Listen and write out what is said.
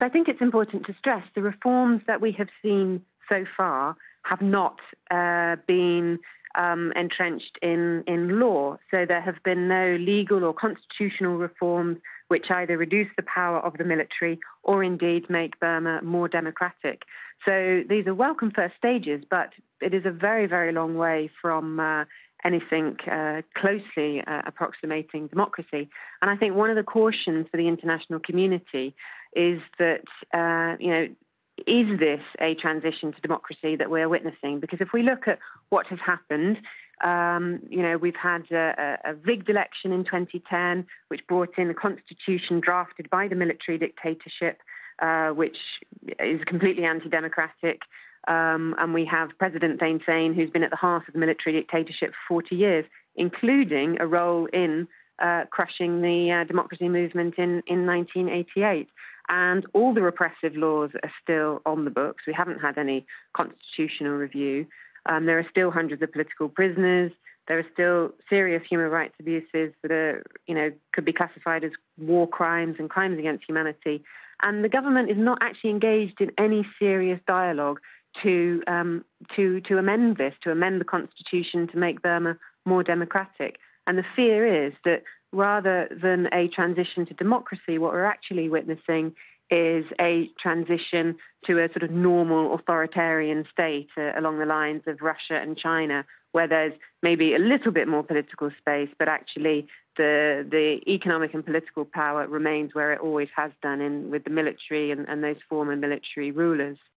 So I think it's important to stress the reforms that we have seen so far have not been entrenched in law. So there have been no legal or constitutional reforms which either reduce the power of the military or indeed make Burma more democratic. So these are welcome first stages, but it is a very, very long way from anything closely approximating democracy. And I think one of the cautions for the international community is that, is this a transition to democracy that we're witnessing? Because if we look at what has happened, we've had a rigged election in 2010, which brought in a constitution drafted by the military dictatorship, which is completely anti-democratic. And we have President Thein Sein, who's been at the heart of the military dictatorship for 40 years, including a role in crushing the democracy movement in 1988. And all the repressive laws are still on the books. We haven't had any constitutional review. There are still hundreds of political prisoners. There are still serious human rights abuses that are, could be classified as war crimes and crimes against humanity. And the government is not actually engaged in any serious dialogue to amend this, to amend the constitution to make Burma more democratic. And the fear is that rather than a transition to democracy, what we're actually witnessing is a transition to a sort of normal authoritarian state along the lines of Russia and China, where there's maybe a little bit more political space, but actually the economic and political power remains where it always has done with the military and those former military rulers.